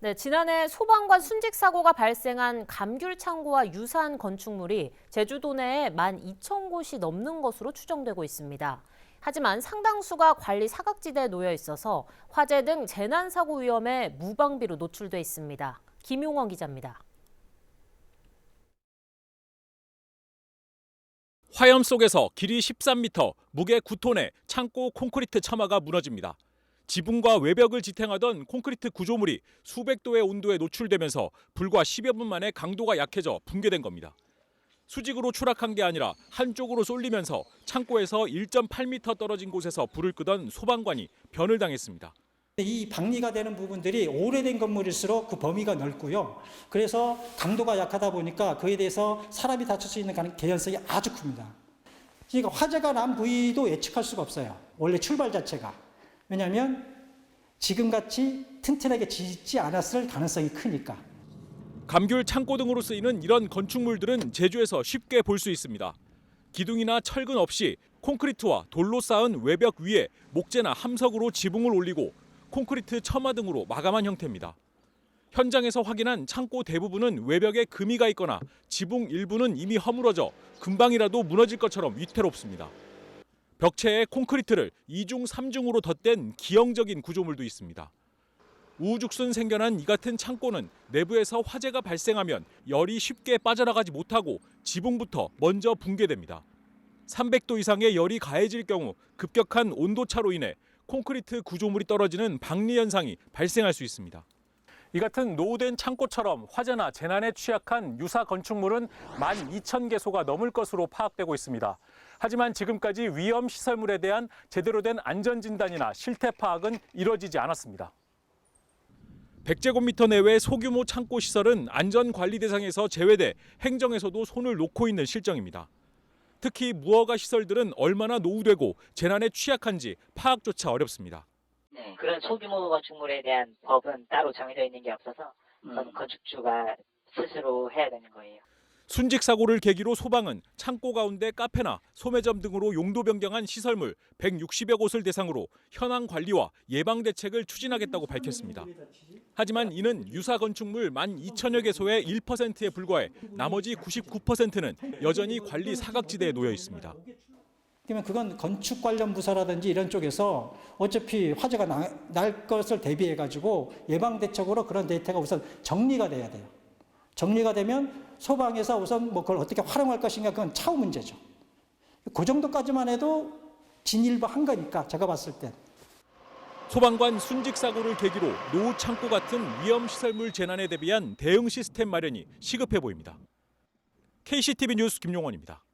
네, 지난해 소방관 순직 사고가 발생한 감귤 창고와 유사한 건축물이 제주도 내에 12,000곳이 넘는 것으로 추정되고 있습니다. 하지만 상당수가 관리 사각지대에 놓여 있어서 화재 등 재난 사고 위험에 무방비로 노출돼 있습니다. 김용원 기자입니다. 화염 속에서 길이 13m, 무게 9톤의 창고 콘크리트 처마가 무너집니다. 지붕과 외벽을 지탱하던 콘크리트 구조물이 수백 도의 온도에 노출되면서 불과 10여 분 만에 강도가 약해져 붕괴된 겁니다. 수직으로 추락한 게 아니라 한쪽으로 쏠리면서 창고에서 1.8m 떨어진 곳에서 불을 끄던 소방관이 변을 당했습니다. 이 방리가 되는 부분들이 오래된 건물일수록 그 범위가 넓고요. 그래서 강도가 약하다 보니까 그에 대해서 사람이 다칠 수 있는 개연성이 아주 큽니다. 그러니까 화재가 난 부위도 예측할 수가 없어요. 원래 출발 자체가. 왜냐하면 지금같이 튼튼하게 짓지 않았을 가능성이 크니까. 감귤 창고 등으로 쓰이는 이런 건축물들은 제주에서 쉽게 볼 수 있습니다. 기둥이나 철근 없이 콘크리트와 돌로 쌓은 외벽 위에 목재나 함석으로 지붕을 올리고 콘크리트 처마 등으로 마감한 형태입니다. 현장에서 확인한 창고 대부분은 외벽에 금이가 있거나 지붕 일부는 이미 허물어져 금방이라도 무너질 것처럼 위태롭습니다. 벽체에 콘크리트를 2중, 3중으로 덧댄 기형적인 구조물도 있습니다. 우후죽순 생겨난 이 같은 창고는 내부에서 화재가 발생하면 열이 쉽게 빠져나가지 못하고 지붕부터 먼저 붕괴됩니다. 300도 이상의 열이 가해질 경우 급격한 온도차로 인해 콘크리트 구조물이 떨어지는 방리 현상이 발생할 수 있습니다. 이 같은 노후된 창고처럼 화재나 재난에 취약한 유사 건축물은 12,000개소가 넘을 것으로 파악되고 있습니다. 하지만 지금까지 위험 시설물에 대한 제대로 된 안전 진단이나 실태 파악은 이뤄지지 않았습니다. 100제곱미터 내외 소규모 창고 시설은 안전 관리 대상에서 제외돼 행정에서도 손을 놓고 있는 실정입니다. 특히 무허가 시설들은 얼마나 노후되고 재난에 취약한지 파악조차 어렵습니다. 네, 그런 소규모 건축물에 대한 법은 따로 정해져 있는 게 없어서 그건 건축주가 스스로 해야 되는 거예요. 순직 사고를 계기로 소방은 창고 가운데 카페나 소매점 등으로 용도 변경한 시설물 160여 곳을 대상으로 현황 관리와 예방 대책을 추진하겠다고 밝혔습니다. 하지만 이는 유사 건축물 12,000여 개소의 1%에 불과해 나머지 99%는 여전히 관리 사각지대에 놓여 있습니다. 그러면 그건 건축 관련 부서라든지 이런 쪽에서 어차피 화재가 날 것을 대비해 가지고 예방 대책으로 그런 데이터가 우선 정리가 돼야 돼요. 정리가 되면 소방에서 우선 뭐 그걸 어떻게 활용할 것인가 그건 차후 문제죠. 그 정도까지만 해도 진일보한 거니까 제가 봤을 때. 소방관 순직 사고를 계기로 노후 창고 같은 위험 시설물 재난에 대비한 대응 시스템 마련이 시급해 보입니다. KCTV 뉴스 김용원입니다.